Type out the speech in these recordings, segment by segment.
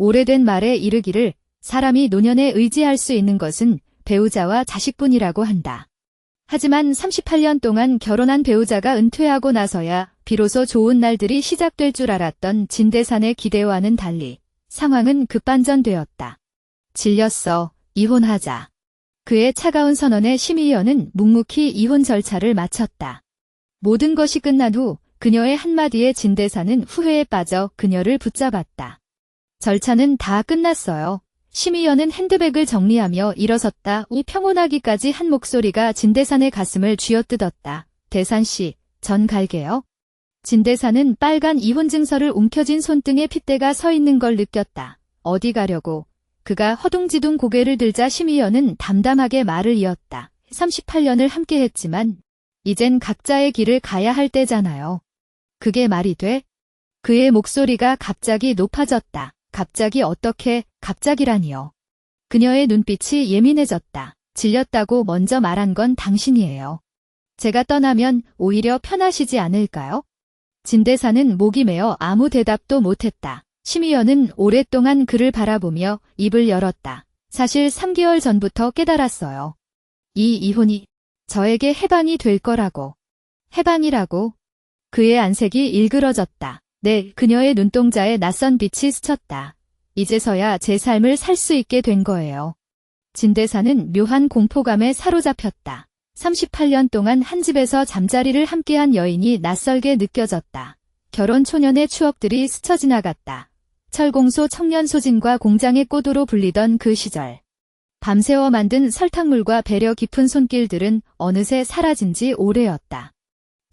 오래된 말에 이르기를 사람이 노년에 의지할 수 있는 것은 배우자와 자식뿐이라고 한다. 하지만 38년 동안 결혼한 배우자가 은퇴하고 나서야 비로소 좋은 날들이 시작될 줄 알았던 진대산의 기대와는 달리 상황은 급반전되었다. 질렸어. 이혼하자. 그의 차가운 선언에 심의위원은 묵묵히 이혼 절차를 마쳤다. 모든 것이 끝난 후 그녀의 한마디에 진대산은 후회에 빠져 그녀를 붙잡았다. 절차는 다 끝났어요. 심의위원은 핸드백을 정리하며 일어섰다. 평온하기까지 한 목소리가 진대산의 가슴을 쥐어뜯었다. 대산씨, 전 갈게요. 진대산은 빨간 이혼증서를 움켜쥔 손등에 핏대가 서 있는 걸 느꼈다. 어디 가려고? 그가 허둥지둥 고개를 들자 심의위원은 담담하게 말을 이었다. 38년을 함께했지만 이젠 각자의 길을 가야 할 때잖아요. 그게 말이 돼? 그의 목소리가 갑자기 높아졌다. 갑자기 어떻게, 갑자기라니요. 그녀의 눈빛이 예민해졌다. 질렸다고 먼저 말한 건 당신이에요. 제가 떠나면 오히려 편하시지 않을까요? 진대산은 목이 메어 아무 대답도 못했다. 심의위원은 오랫동안 그를 바라보며 입을 열었다. 사실 3개월 전부터 깨달았어요. 이 이혼이 저에게 해방이 될 거라고. 해방이라고? 그의 안색이 일그러졌다. 네, 그녀의 눈동자에 낯선 빛이 스쳤다. 이제서야 제 삶을 살 수 있게 된 거예요. 진대산은 묘한 공포감에 사로잡혔다. 38년 동안 한 집에서 잠자리를 함께한 여인이 낯설게 느껴졌다. 결혼 초년의 추억들이 스쳐 지나갔다. 철공소 청년 소진과 공장의 꼬두로 불리던 그 시절. 밤새워 만든 설탕물과 배려 깊은 손길들은 어느새 사라진 지 오래였다.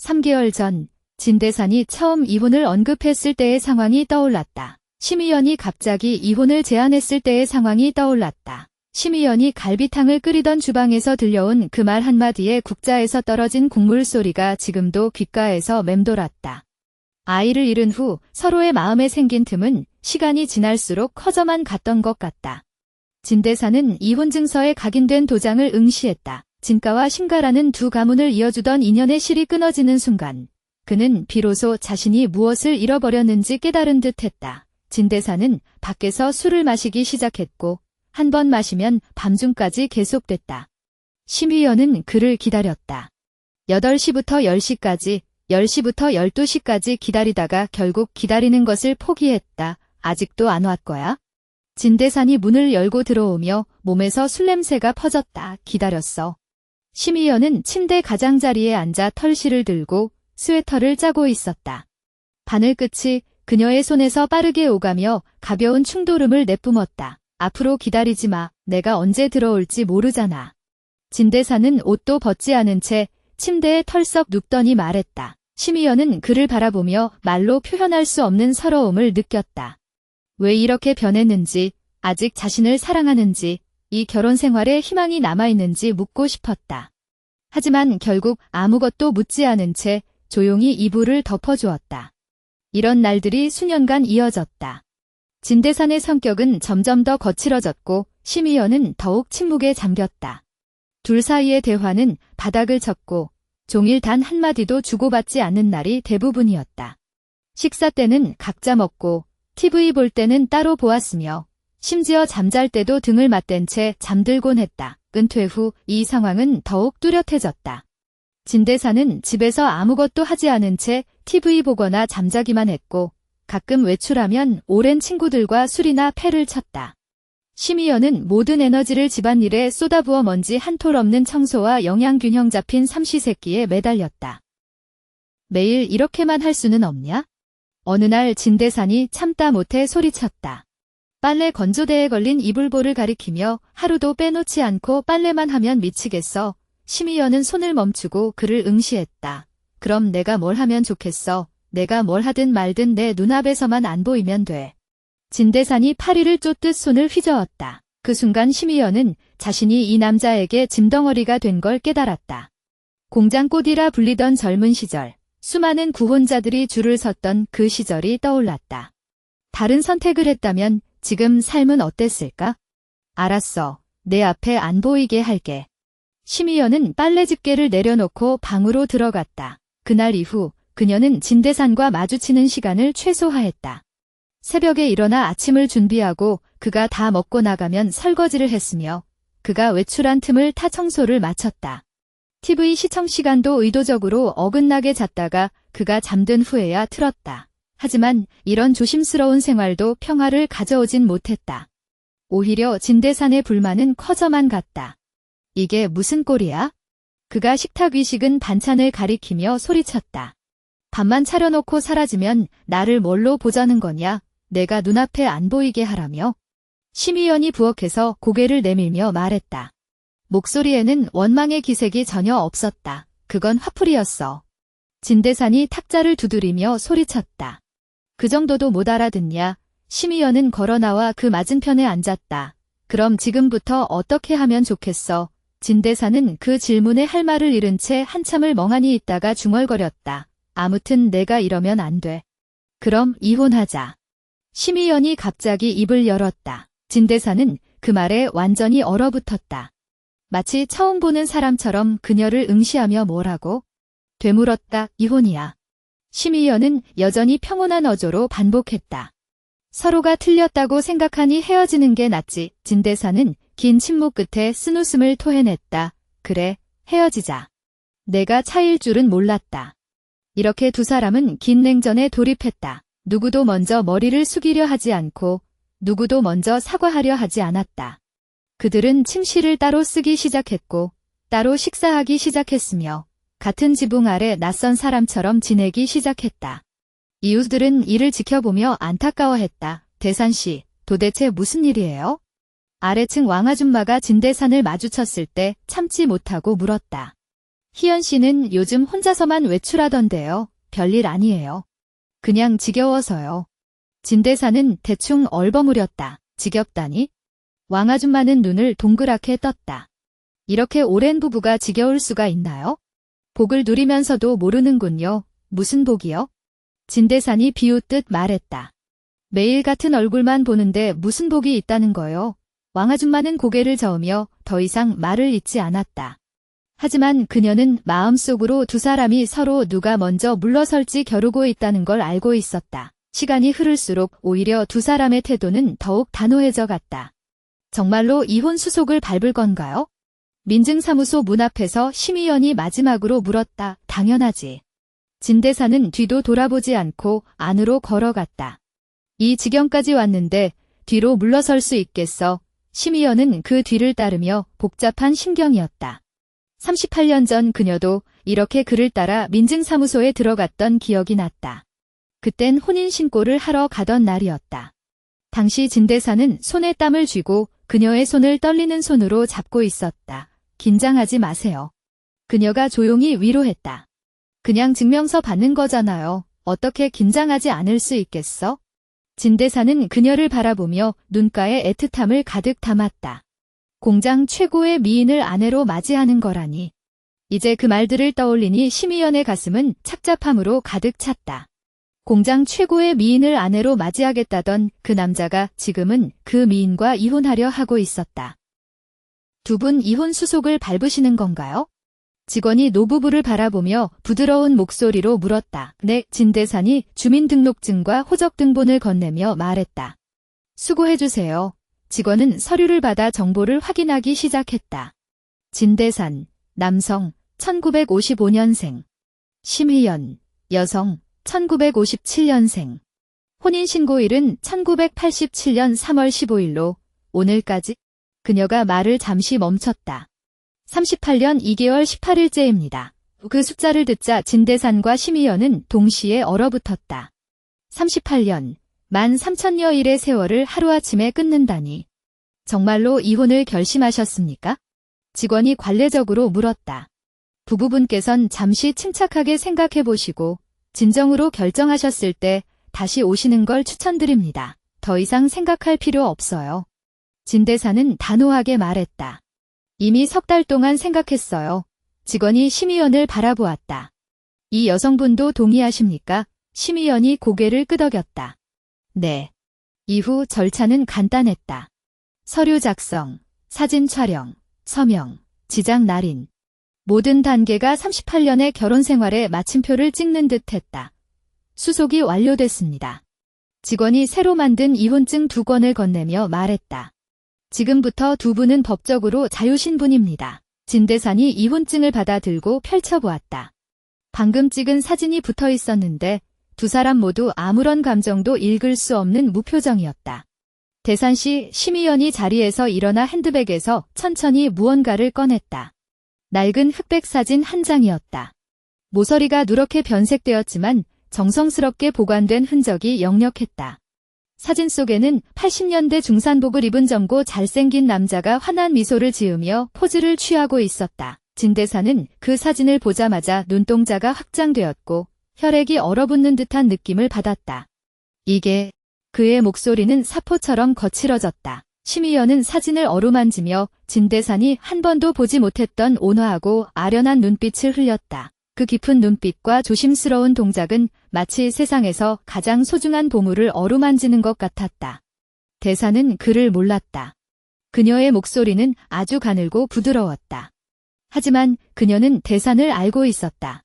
3개월 전 진대산이 처음 이혼을 언급했을 때의 상황이 떠올랐다. 심의위원이 갑자기 이혼을 제안했을 때의 상황이 떠올랐다. 심의위원이 갈비탕을 끓이던 주방에서 들려온 그 말 한마디에 국자에서 떨어진 국물 소리가 지금도 귓가에서 맴돌았다. 아이를 잃은 후 서로의 마음에 생긴 틈은 시간이 지날수록 커져만 갔던 것 같다. 진대산은 이혼 증서에 각인된 도장을 응시했다. 진가와 심가라는 두 가문을 이어주던 인연의 실이 끊어지는 순간 그는 비로소 자신이 무엇을 잃어버렸는지 깨달은 듯했다. 진대산은 밖에서 술을 마시기 시작했고 한 번 마시면 밤중까지 계속됐다. 심의위원은 그를 기다렸다. 8시부터 10시까지, 10시부터 12시까지 기다리다가 결국 기다리는 것을 포기했다. 아직도 안 왔거야? 진대산이 문을 열고 들어오며 몸에서 술냄새가 퍼졌다. 기다렸어. 심의위원은 침대 가장자리에 앉아 털실을 들고 스웨터를 짜고 있었다. 바늘 끝이 그녀의 손에서 빠르게 오가며 가벼운 충돌음을 내뿜었다. 앞으로 기다리지 마. 내가 언제 들어올지 모르잖아. 진대산은 옷도 벗지 않은 채 침대에 털썩 눕더니 말했다. 심의위원은 그를 바라보며 말로 표현할 수 없는 서러움을 느꼈다. 왜 이렇게 변했는지, 아직 자신을 사랑하는지, 이 결혼 생활에 희망이 남아있는지 묻고 싶었다. 하지만 결국 아무것도 묻지 않은 채 조용히 이불을 덮어주었다. 이런 날들이 수년간 이어졌다. 진대산의 성격은 점점 더 거칠어졌고 심의위원은 더욱 침묵에 잠겼다. 둘 사이의 대화는 바닥을 쳤고 종일 단 한마디도 주고받지 않는 날이 대부분이었다. 식사 때는 각자 먹고 TV 볼 때는 따로 보았으며 심지어 잠잘 때도 등을 맞댄 채 잠들곤 했다. 은퇴 후 이 상황은 더욱 뚜렷해졌다. 진대산은 집에서 아무것도 하지 않은 채 TV 보거나 잠자기만 했고 가끔 외출하면 오랜 친구들과 술이나 패를 쳤다. 심의위원은 모든 에너지를 집안일에 쏟아부어 먼지 한 톨 없는 청소와 영양균형 잡힌 삼시세끼에 매달렸다. 매일 이렇게만 할 수는 없냐? 어느 날 진대산이 참다 못해 소리쳤다. 빨래 건조대에 걸린 이불볼을 가리키며 하루도 빼놓지 않고 빨래만 하면 미치겠어. 심의위원은 손을 멈추고 그를 응시했다. 그럼 내가 뭘 하면 좋겠어. 내가 뭘 하든 말든 내 눈앞에서만 안 보이면 돼. 진대산이 파리를 쫓듯 손을 휘저었다. 그 순간 심의위원은 자신이 이 남자에게 짐덩어리가 된 걸 깨달았다. 공장꽃이라 불리던 젊은 시절, 수많은 구혼자들이 줄을 섰던 그 시절이 떠올랐다. 다른 선택을 했다면 지금 삶은 어땠을까? 알았어. 내 앞에 안 보이게 할게. 심의위원은 빨래 집게를 내려놓고 방으로 들어갔다. 그날 이후 그녀는 진대산과 마주치는 시간을 최소화했다. 새벽에 일어나 아침을 준비하고 그가 다 먹고 나가면 설거지를 했으며 그가 외출한 틈을 타 청소를 마쳤다. TV 시청 시간도 의도적으로 어긋나게 잤다가 그가 잠든 후에야 틀었다. 하지만 이런 조심스러운 생활도 평화를 가져오진 못했다. 오히려 진대산의 불만은 커져만 갔다. 이게 무슨 꼴이야? 그가 식탁 위 식은 반찬을 가리키며 소리쳤다. 밥만 차려놓고 사라지면 나를 뭘로 보자는 거냐? 내가 눈앞에 안 보이게 하라며? 심의연이 부엌에서 고개를 내밀며 말했다. 목소리에는 원망의 기색이 전혀 없었다. 그건 화풀이였어. 진대산이 탁자를 두드리며 소리쳤다. 그 정도도 못 알아듣냐? 심의연은 걸어나와 그 맞은편에 앉았다. 그럼 지금부터 어떻게 하면 좋겠어? 진대산은 그 질문에 할 말을 잃은 채 한참을 멍하니 있다가 중얼거렸다. 아무튼 내가 이러면 안 돼. 그럼 이혼하자. 심의연이 갑자기 입을 열었다. 진대산은 그 말에 완전히 얼어붙었다. 마치 처음 보는 사람처럼 그녀를 응시하며 뭐라고? 되물었다. 이혼이야. 심의연은 여전히 평온한 어조로 반복했다. 서로가 틀렸다고 생각하니 헤어지는 게 낫지. 진대산은 긴 침묵 끝에 쓴웃음을 토해냈다. 그래, 헤어지자. 내가 차일 줄은 몰랐다. 이렇게 두 사람은 긴 냉전에 돌입했다. 누구도 먼저 머리를 숙이려 하지 않고 누구도 먼저 사과하려 하지 않았다. 그들은 침실을 따로 쓰기 시작했고 따로 식사하기 시작했으며 같은 지붕 아래 낯선 사람처럼 지내기 시작했다. 이웃들은 이를 지켜보며 안타까워했다. 대산씨, 도대체 무슨 일이에요? 아래층 왕아줌마가 진대산을 마주쳤을 때 참지 못하고 물었다. 희연씨는 요즘 혼자서만 외출하던데요. 별일 아니에요. 그냥 지겨워서요. 진대산은 대충 얼버무렸다. 지겹다니? 왕아줌마는 눈을 동그랗게 떴다. 이렇게 오랜 부부가 지겨울 수가 있나요? 복을 누리면서도 모르는군요. 무슨 복이요? 진대산이 비웃듯 말했다. 매일 같은 얼굴만 보는데 무슨 복이 있다는 거요? 왕아줌마는 고개를 저으며 더 이상 말을 잇지 않았다. 하지만 그녀는 마음속으로 두 사람이 서로 누가 먼저 물러설지 겨루고 있다는 걸 알고 있었다. 시간이 흐를수록 오히려 두 사람의 태도는 더욱 단호해져 갔다. 정말로 이혼 수속을 밟을 건가요? 민증사무소 문 앞에서 심의연이 마지막으로 물었다. 당연하지. 진대산은 뒤도 돌아보지 않고 안으로 걸어갔다. 이 지경까지 왔는데 뒤로 물러설 수 있겠어? 심의연은 그 뒤를 따르며 복잡한 심경이었다. 38년 전 그녀도 이렇게 그를 따라 민증사무소에 들어갔던 기억이 났다. 그땐 혼인신고를 하러 가던 날이었다. 당시 진대산은 손에 땀을 쥐고 그녀의 손을 떨리는 손으로 잡고 있었다. 긴장하지 마세요. 그녀가 조용히 위로했다. 그냥 증명서 받는 거잖아요. 어떻게 긴장하지 않을 수 있겠어? 진대산은 그녀를 바라보며 눈가에 애틋함을 가득 담았다. 공장 최고의 미인을 아내로 맞이하는 거라니. 이제 그 말들을 떠올리니 심의연의 가슴은 착잡함으로 가득 찼다. 공장 최고의 미인을 아내로 맞이하겠다던 그 남자가 지금은 그 미인과 이혼하려 하고 있었다. 두 분 이혼 수속을 밟으시는 건가요? 직원이 노부부를 바라보며 부드러운 목소리로 물었다. 네, 진대산이 주민등록증과 호적등본을 건네며 말했다. 수고해주세요. 직원은 서류를 받아 정보를 확인하기 시작했다. 진대산, 남성, 1955년생. 심의연, 여성, 1957년생. 혼인신고일은 1987년 3월 15일로 오늘까지. 그녀가 말을 잠시 멈췄다. 38년 2개월 18일째입니다. 그 숫자를 듣자 진대산과 심의연은 동시에 얼어붙었다. 38년, 13,000여일의 세월을 하루아침에 끊는다니. 정말로 이혼을 결심하셨습니까? 직원이 관례적으로 물었다. 부부분께선 잠시 침착하게 생각해보시고 진정으로 결정하셨을 때 다시 오시는 걸 추천드립니다. 더 이상 생각할 필요 없어요. 진대산은 단호하게 말했다. 이미 석 달 동안 생각했어요. 직원이 심의연을 바라보았다. 이 여성분도 동의하십니까? 심의연이 고개를 끄덕였다. 네. 이후 절차는 간단했다. 서류 작성, 사진 촬영, 서명, 지장 날인. 모든 단계가 38년의 결혼 생활에 마침표를 찍는 듯 했다. 수속이 완료됐습니다. 직원이 새로 만든 이혼증 2권을 건네며 말했다. 지금부터 두 분은 법적으로 자유신분입니다. 진대산이 이혼증을 받아 들고 펼쳐보았다. 방금 찍은 사진이 붙어 있었는데 두 사람 모두 아무런 감정도 읽을 수 없는 무표정이었다. 대산씨 심의연이 자리에서 일어나 핸드백에서 천천히 무언가를 꺼냈다. 낡은 흑백 사진 한 장이었다. 모서리가 누렇게 변색되었지만 정성스럽게 보관된 흔적이 역력했다. 사진 속에는 80년대 중산복을 입은 젊고 잘생긴 남자가 환한 미소를 지으며 포즈를 취하고 있었다. 진대산은 그 사진을 보자마자 눈동자가 확장되었고 혈액이 얼어붙는 듯한 느낌을 받았다. 이게... 그의 목소리는 사포처럼 거칠어졌다. 심의연은 사진을 어루만지며 진대산이 한 번도 보지 못했던 온화하고 아련한 눈빛을 흘렸다. 그 깊은 눈빛과 조심스러운 동작은 마치 세상에서 가장 소중한 보물을 어루만지는 것 같았다. 대산은 그를 몰랐다. 그녀의 목소리는 아주 가늘고 부드러웠다. 하지만 그녀는 대산을 알고 있었다.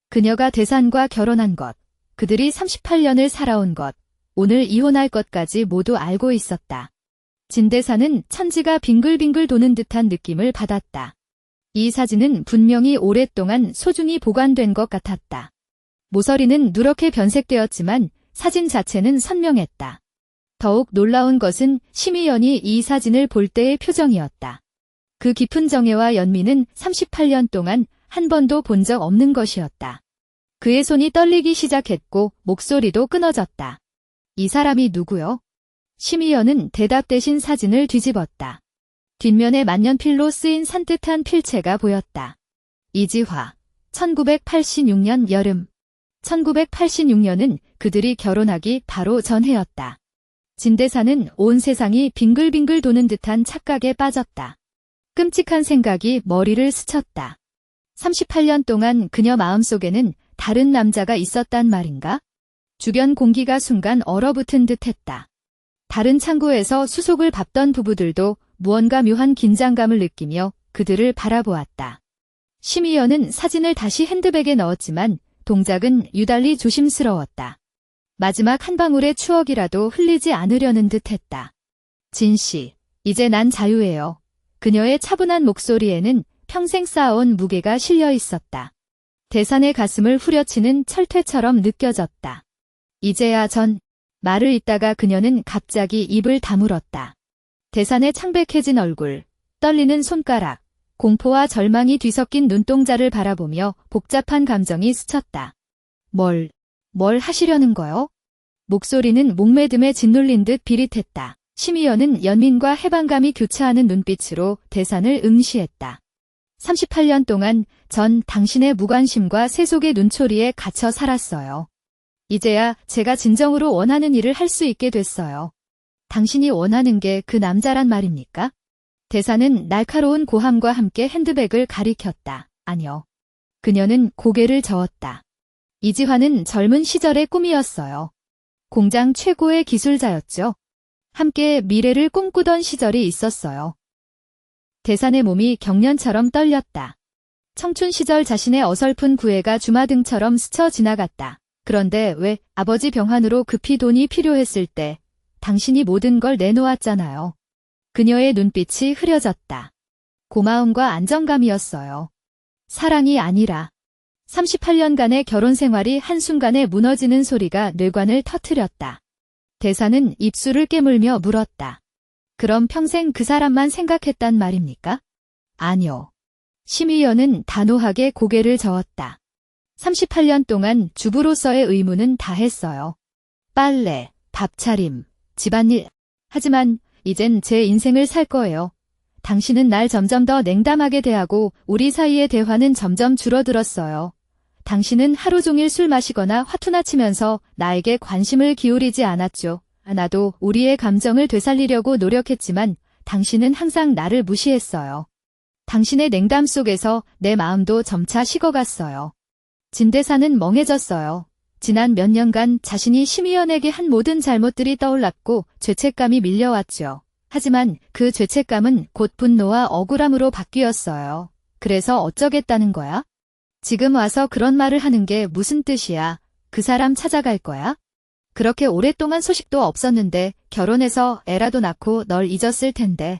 그녀가 대산과 결혼한 것, 그들이 38년을 살아온 것, 오늘 이혼할 것까지 모두 알고 있었다. 진대산은 천지가 빙글빙글 도는 듯한 느낌을 받았다. 이 사진은 분명히 오랫동안 소중히 보관된 것 같았다. 모서리는 누렇게 변색되었지만 사진 자체는 선명했다. 더욱 놀라운 것은 심의연이 이 사진을 볼 때의 표정이었다. 그 깊은 정의와 연민은 38년 동안 한 번도 본 적 없는 것이었다. 그의 손이 떨리기 시작했고 목소리도 끊어졌다. 이 사람이 누구요? 심의연은 대답 대신 사진을 뒤집었다. 뒷면에 만년필로 쓰인 산뜻한 필체가 보였다. 이지화, 1986년 여름. 1986년은 그들이 결혼하기 바로 전해였다. 진대산은 온 세상이 빙글빙글 도는 듯한 착각에 빠졌다. 끔찍한 생각이 머리를 스쳤다. 38년 동안 그녀 마음속에는 다른 남자가 있었단 말인가? 주변 공기가 순간 얼어붙은 듯했다. 다른 창고에서 수속을 밟던 부부들도 무언가 묘한 긴장감을 느끼며 그들을 바라보았다. 심의연은 사진을 다시 핸드백에 넣었지만 동작은 유달리 조심스러웠다. 마지막 한 방울의 추억이라도 흘리지 않으려는 듯했다. 진씨, 이제 난 자유예요. 그녀의 차분한 목소리에는 평생 쌓아온 무게가 실려 있었다. 대산의 가슴을 후려치는 철퇴처럼 느껴졌다. 이제야 말을 잇다가 그녀는 갑자기 입을 다물었다. 대산의 창백해진 얼굴, 떨리는 손가락, 공포와 절망이 뒤섞인 눈동자를 바라보며 복잡한 감정이 스쳤다. 뭘 하시려는 거요? 목소리는 목매듬에 짓눌린 듯 비릿했다. 심의연은 연민과 해방감이 교차하는 눈빛으로 대산을 응시했다. 38년 동안 전 당신의 무관심과 세속의 눈초리에 갇혀 살았어요. 이제야 제가 진정으로 원하는 일을 할 수 있게 됐어요. 당신이 원하는 게 그 남자란 말입니까? 대사는 날카로운 고함과 함께 핸드백을 가리켰다. 아니요. 그녀는 고개를 저었다. 이지화는 젊은 시절의 꿈이었어요. 공장 최고의 기술자였죠. 함께 미래를 꿈꾸던 시절이 있었어요. 대산의 몸이 경련처럼 떨렸다. 청춘 시절 자신의 어설픈 구애가 주마등처럼 스쳐 지나갔다. 그런데 왜 아버지 병환으로 급히 돈이 필요했을 때 당신이 모든 걸 내놓았잖아요. 그녀의 눈빛이 흐려졌다. 고마움과 안정감이었어요. 사랑이 아니라 38년간의 결혼 생활이 한순간에 무너지는 소리가 뇌관을 터뜨렸다. 대사는 입술을 깨물며 물었다. 그럼 평생 그 사람만 생각했단 말입니까? 아니요. 심의연은 단호하게 고개를 저었다. 38년 동안 주부로서의 의무는 다 했어요. 빨래, 밥차림, 집안일. 하지만 이젠 제 인생을 살 거예요. 당신은 날 점점 더 냉담하게 대하고 우리 사이의 대화는 점점 줄어들었어요. 당신은 하루 종일 술 마시거나 화투나 치면서 나에게 관심을 기울이지 않았죠. 나도 우리의 감정을 되살리려고 노력했지만 당신은 항상 나를 무시했어요. 당신의 냉담 속에서 내 마음도 점차 식어갔어요. 진대사는 멍해졌어요. 지난 몇 년간 자신이 심의연에게 한 모든 잘못들이 떠올랐고 죄책감이 밀려왔죠. 하지만 그 죄책감은 곧 분노와 억울함으로 바뀌었어요. 그래서 어쩌겠다는 거야? 지금 와서 그런 말을 하는 게 무슨 뜻이야? 그 사람 찾아갈 거야? 그렇게 오랫동안 소식도 없었는데 결혼해서 애라도 낳고 널 잊었을 텐데.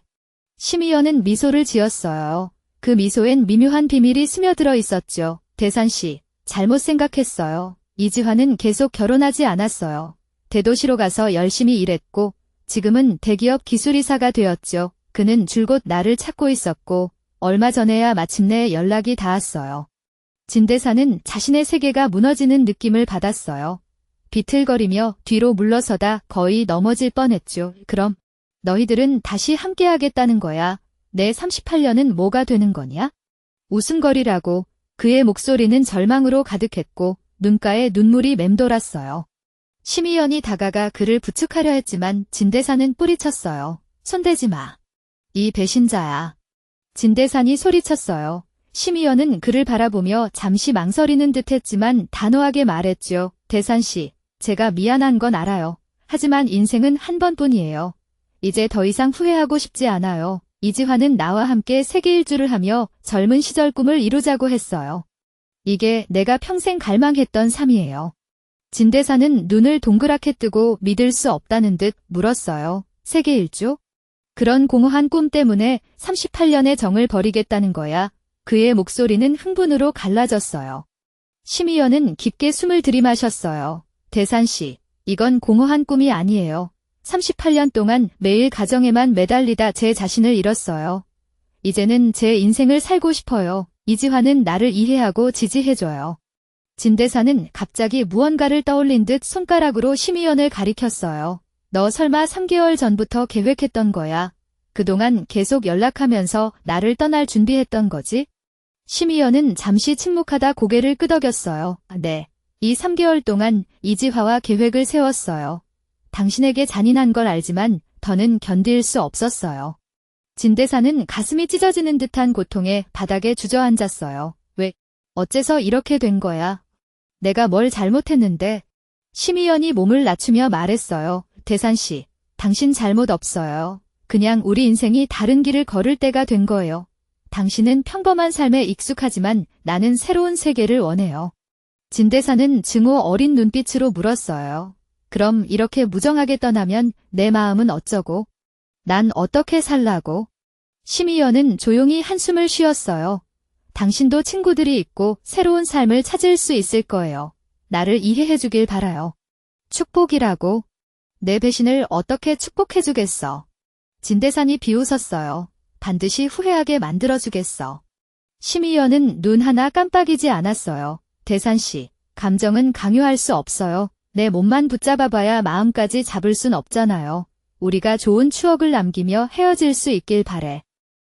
심희연은 미소를 지었어요. 그 미소엔 미묘한 비밀이 스며들어 있었죠. 대산씨, 잘못 생각했어요. 이지화는 계속 결혼하지 않았어요. 대도시로 가서 열심히 일했고 지금은 대기업 기술이사가 되었죠. 그는 줄곧 나를 찾고 있었고 얼마 전에야 마침내 연락이 닿았어요. 진대사는 자신의 세계가 무너지는 느낌을 받았어요. 비틀거리며 뒤로 물러서다 거의 넘어질 뻔했죠. 그럼 너희들은 다시 함께하겠다는 거야. 내 38년은 뭐가 되는 거냐? 웃음거리라고. 그의 목소리는 절망으로 가득했고 눈가에 눈물이 맴돌았어요. 심희연이 다가가 그를 부축하려 했지만 진대산은 뿌리쳤어요. 손대지 마. 이 배신자야. 진대산이 소리쳤어요. 심희연은 그를 바라보며 잠시 망설이는 듯 했지만 단호하게 말했죠. 대산씨, 제가 미안한 건 알아요. 하지만 인생은 한 번뿐이에요. 이제 더 이상 후회하고 싶지 않아요. 이지화는 나와 함께 세계 일주를 하며 젊은 시절 꿈을 이루자고 했어요. 이게 내가 평생 갈망했던 삶이에요. 진대사는 눈을 동그랗게 뜨고 믿을 수 없다는 듯 물었어요. 세계 일주? 그런 공허한 꿈 때문에 38년의 정을 버리겠다는 거야. 그의 목소리는 흥분으로 갈라졌어요. 심희연은 깊게 숨을 들이마셨어요. 대산씨, 이건 공허한 꿈이 아니에요. 38년 동안 매일 가정에만 매달리다 제 자신을 잃었어요. 이제는 제 인생을 살고 싶어요. 이지화는 나를 이해하고 지지해줘요. 진대사는 갑자기 무언가를 떠올린 듯 손가락으로 심희연을 가리켰어요. 너 설마 3개월 전부터 계획했던 거야? 그동안 계속 연락하면서 나를 떠날 준비했던 거지? 심희연은 잠시 침묵하다 고개를 끄덕였어요. 네. 이 3개월 동안 이지화와 계획을 세웠어요. 당신에게 잔인한 걸 알지만 더는 견딜 수 없었어요. 진대사는 가슴이 찢어지는 듯한 고통에 바닥에 주저앉았어요. 왜? 어째서 이렇게 된 거야? 내가 뭘 잘못했는데? 심희연이 몸을 낮추며 말했어요. 대산씨, 당신 잘못 없어요. 그냥 우리 인생이 다른 길을 걸을 때가 된 거예요. 당신은 평범한 삶에 익숙하지만 나는 새로운 세계를 원해요. 진대사는 증오 어린 눈빛으로 물었어요. 그럼 이렇게 무정하게 떠나면 내 마음은 어쩌고? 난 어떻게 살라고? 심희연은 조용히 한숨을 쉬었어요. 당신도 친구들이 있고 새로운 삶을 찾을 수 있을 거예요. 나를 이해해주길 바라요. 축복이라고? 내 배신을 어떻게 축복해주겠어? 진대산이 비웃었어요. 반드시 후회하게 만들어주겠어. 심희연은 눈 하나 깜빡이지 않았어요. 대산씨, 감정은 강요할 수 없어요. 내 몸만 붙잡아봐야 마음까지 잡을 순 없잖아요. 우리가 좋은 추억을 남기며 헤어질 수 있길 바래.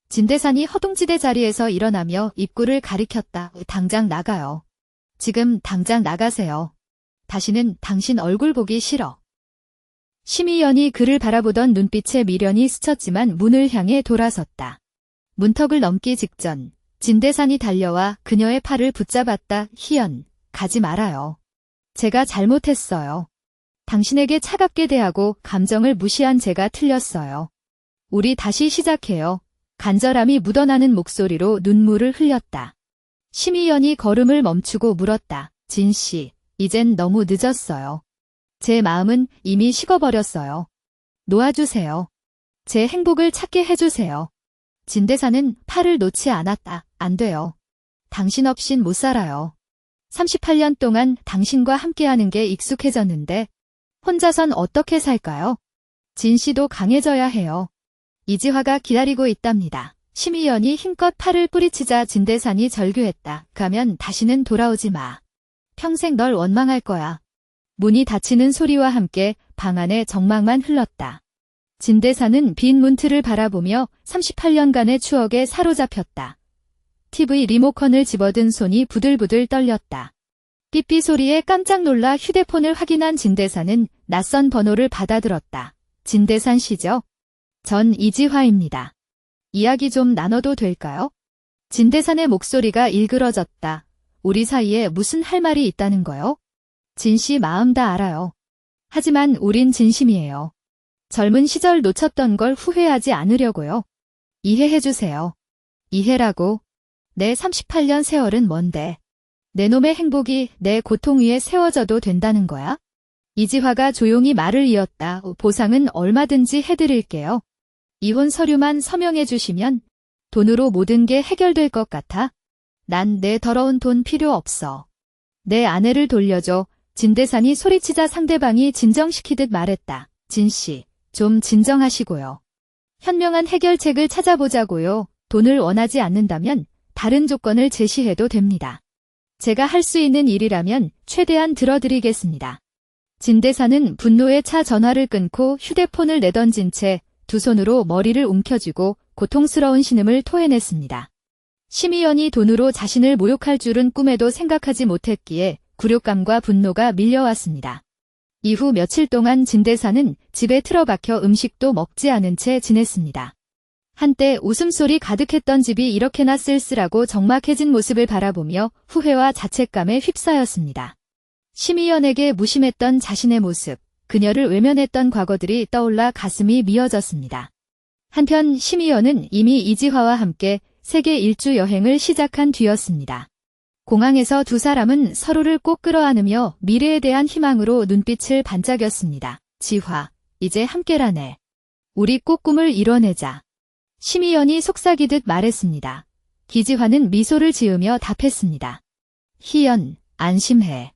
진대산이 허둥지대 자리에서 일어나며 입구를 가리켰다. 당장 나가요. 지금 당장 나가세요. 다시는 당신 얼굴 보기 싫어. 심희연이 그를 바라보던 눈빛에 미련이 스쳤지만 문을 향해 돌아섰다. 문턱을 넘기 직전 진대산이 달려와 그녀의 팔을 붙잡았다. 희연, 가지 말아요. 제가 잘못했어요. 당신에게 차갑게 대하고 감정을 무시한 제가 틀렸어요. 우리 다시 시작해요. 간절함이 묻어나는 목소리로 눈물을 흘렸다. 심희연이 걸음을 멈추고 물었다. 진씨, 이젠 너무 늦었어요. 제 마음은 이미 식어버렸어요. 놓아주세요. 제 행복을 찾게 해주세요. 진대사는 팔을 놓지 않았다. 안 돼요. 당신 없인 못 살아요. 38년 동안 당신과 함께하는 게 익숙해졌는데 혼자선 어떻게 살까요? 진씨도 강해져야 해요. 이지화가 기다리고 있답니다. 심희연이 힘껏 팔을 뿌리치자 진대산이 절규했다. 가면 다시는 돌아오지 마. 평생 널 원망할 거야. 문이 닫히는 소리와 함께 방 안에 정막만 흘렀다. 진대산은 빈 문틀을 바라보며 38년간의 추억에 사로잡혔다. TV 리모컨을 집어든 손이 부들부들 떨렸다. 삐삐 소리에 깜짝 놀라 휴대폰을 확인한 진대산은 낯선 번호를 받아들었다. 진대산 씨죠? 전 이지화입니다. 이야기 좀 나눠도 될까요? 진대산의 목소리가 일그러졌다. 우리 사이에 무슨 할 말이 있다는 거요? 진씨 마음 다 알아요. 하지만 우린 진심이에요. 젊은 시절 놓쳤던 걸 후회하지 않으려고요. 이해해주세요. 이해라고? 내 38년 세월은 뭔데? 내 놈의 행복이 내 고통 위에 세워져도 된다는 거야? 이지화가 조용히 말을 이었다. 보상은 얼마든지 해드릴게요. 이혼 서류만 서명해 주시면 돈으로 모든 게 해결될 것 같아. 난 내 더러운 돈 필요 없어. 내 아내를 돌려줘. 진대산이 소리치자 상대방이 진정시키듯 말했다. 진씨, 좀 진정하시고요. 현명한 해결책을 찾아보자고요. 돈을 원하지 않는다면 다른 조건을 제시해도 됩니다. 제가 할 수 있는 일이라면 최대한 들어드리겠습니다. 진대산은 분노에 차 전화를 끊고 휴대폰을 내던진 채 두 손으로 머리를 움켜쥐고 고통스러운 신음을 토해냈습니다. 심의연이 돈으로 자신을 모욕할 줄은 꿈에도 생각하지 못했기에 굴욕감과 분노가 밀려왔습니다. 이후 며칠 동안 진대산은 집에 틀어박혀 음식도 먹지 않은 채 지냈습니다. 한때 웃음소리 가득했던 집이 이렇게나 쓸쓸하고 적막해진 모습을 바라보며 후회와 자책감에 휩싸였습니다. 심의연에게 무심했던 자신의 모습, 그녀를 외면했던 과거들이 떠올라 가슴이 미어졌습니다. 한편 심의연은 이미 이지화와 함께 세계 일주 여행을 시작한 뒤였습니다. 공항에서 두 사람은 서로를 꼭 끌어안으며 미래에 대한 희망으로 눈빛을 반짝였습니다. 지화, 이제 함께라네. 우리 꼭 꿈을 이뤄내자. 심의연이 속삭이듯 말했습니다. 기지화는 미소를 지으며 답했습니다. 희연, 안심해.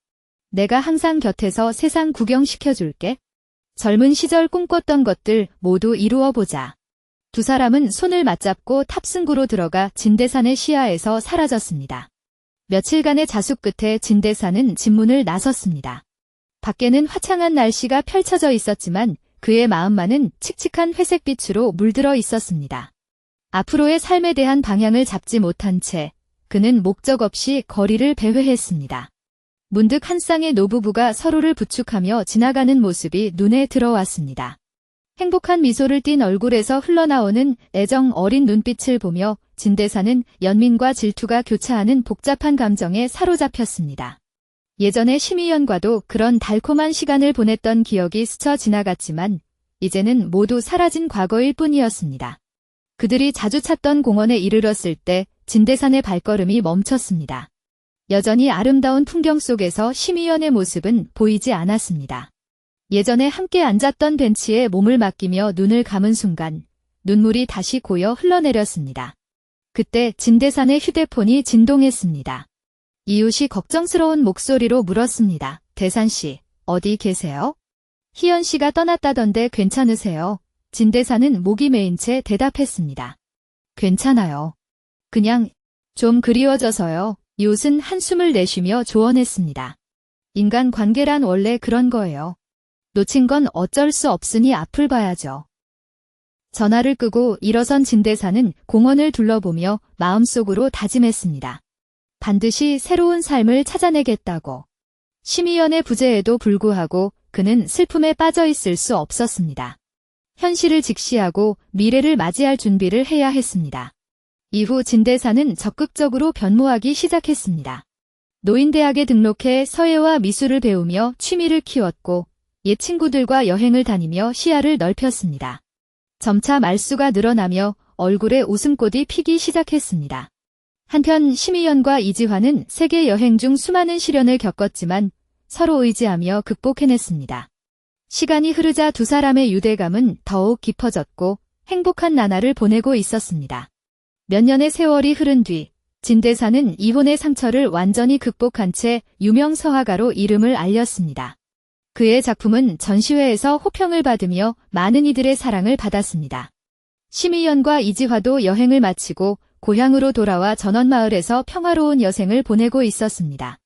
내가 항상 곁에서 세상 구경시켜줄게. 젊은 시절 꿈꿨던 것들 모두 이루어보자. 두 사람은 손을 맞잡고 탑승구로 들어가 진대산의 시야에서 사라졌습니다. 며칠간의 자숙 끝에 진대산은 집문을 나섰습니다. 밖에는 화창한 날씨가 펼쳐져 있었지만 그의 마음만은 칙칙한 회색빛으로 물들어 있었습니다. 앞으로의 삶에 대한 방향을 잡지 못한 채 그는 목적 없이 거리를 배회했습니다. 문득 한 쌍의 노부부가 서로를 부축하며 지나가는 모습이 눈에 들어왔습니다. 행복한 미소를 띤 얼굴에서 흘러나오는 애정 어린 눈빛을 보며 진대산은 연민과 질투가 교차하는 복잡한 감정에 사로잡혔습니다. 예전에 심의연과도 그런 달콤한 시간을 보냈던 기억이 스쳐 지나갔지만 이제는 모두 사라진 과거일 뿐이었습니다. 그들이 자주 찾던 공원에 이르렀을 때 진대산의 발걸음이 멈췄습니다. 여전히 아름다운 풍경 속에서 심의연의 모습은 보이지 않았습니다. 예전에 함께 앉았던 벤치에 몸을 맡기며 눈을 감은 순간 눈물이 다시 고여 흘러내렸습니다. 그때 진대산의 휴대폰이 진동했습니다. 이웃이 걱정스러운 목소리로 물었습니다. 대산씨, 어디 계세요? 희연씨가 떠났다던데 괜찮으세요? 진대산은 목이 메인 채 대답했습니다. 괜찮아요. 그냥 좀 그리워져서요. 이웃은 한숨을 내쉬며 조언했습니다. 인간 관계란 원래 그런 거예요. 놓친 건 어쩔 수 없으니 앞을 봐야죠. 전화를 끄고 일어선 진대산은 공원을 둘러보며 마음속으로 다짐했습니다. 반드시 새로운 삶을 찾아내겠다고. 심의연의 부재에도 불구하고 그는 슬픔에 빠져 있을 수 없었습니다. 현실을 직시하고 미래를 맞이할 준비를 해야 했습니다. 이후 진대산은 적극적으로 변모하기 시작했습니다. 노인대학에 등록해 서예와 미술을 배우며 취미를 키웠고 옛 친구들과 여행을 다니며 시야를 넓혔습니다. 점차 말수가 늘어나며 얼굴에 웃음꽃이 피기 시작했습니다. 한편 심의연과 이지화는 세계 여행 중 수많은 시련을 겪었지만 서로 의지하며 극복해냈습니다. 시간이 흐르자 두 사람의 유대감은 더욱 깊어졌고 행복한 나날을 보내고 있었습니다. 몇 년의 세월이 흐른 뒤 진대산은 이혼의 상처를 완전히 극복한 채 유명 서화가로 이름을 알렸습니다. 그의 작품은 전시회에서 호평을 받으며 많은 이들의 사랑을 받았습니다. 심의연과 이지화도 여행을 마치고 고향으로 돌아와 전원마을에서 평화로운 여생을 보내고 있었습니다.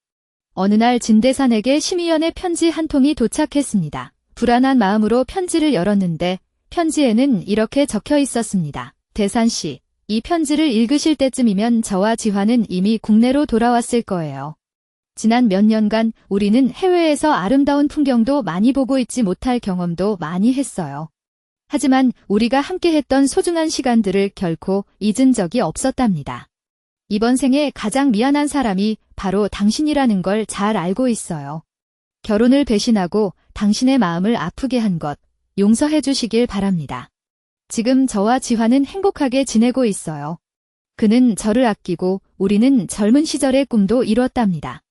어느 날 진대산에게 심의연의 편지 한 통이 도착했습니다. 불안한 마음으로 편지를 열었는데 편지에는 이렇게 적혀 있었습니다. 대산씨, 이 편지를 읽으실 때쯤이면 저와 지화는 이미 국내로 돌아왔을 거예요. 지난 몇 년간 우리는 해외에서 아름다운 풍경도 많이 보고 있지 못할 경험도 많이 했어요. 하지만 우리가 함께했던 소중한 시간들을 결코 잊은 적이 없었답니다. 이번 생에 가장 미안한 사람이 바로 당신이라는 걸 잘 알고 있어요. 결혼을 배신하고 당신의 마음을 아프게 한 것 용서해 주시길 바랍니다. 지금 저와 지화는 행복하게 지내고 있어요. 그는 저를 아끼고 우리는 젊은 시절의 꿈도 이뤘답니다.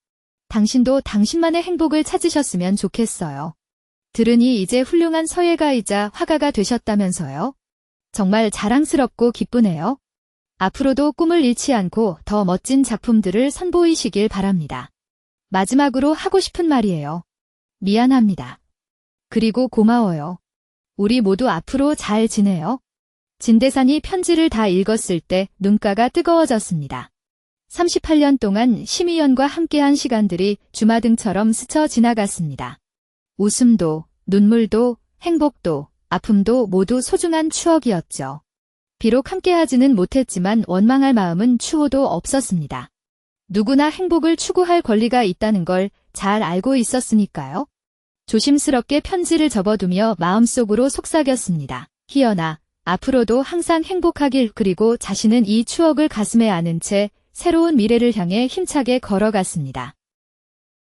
당신도 당신만의 행복을 찾으셨으면 좋겠어요. 들으니 이제 훌륭한 서예가이자 화가가 되셨다면서요? 정말 자랑스럽고 기쁘네요. 앞으로도 꿈을 잃지 않고 더 멋진 작품들을 선보이시길 바랍니다. 마지막으로 하고 싶은 말이에요. 미안합니다. 그리고 고마워요. 우리 모두 앞으로 잘 지내요. 진대산이 편지를 다 읽었을 때 눈가가 뜨거워졌습니다. 38년 동안 심의연과 함께한 시간들이 주마등처럼 스쳐 지나갔습니다. 웃음도, 눈물도, 행복도, 아픔도 모두 소중한 추억이었죠. 비록 함께하지는 못했지만 원망할 마음은 추호도 없었습니다. 누구나 행복을 추구할 권리가 있다는 걸 잘 알고 있었으니까요. 조심스럽게 편지를 접어두며 마음속으로 속삭였습니다. 희연아, 앞으로도 항상 행복하길. 그리고 자신은 이 추억을 가슴에 안은 채 새로운 미래를 향해 힘차게 걸어갔습니다.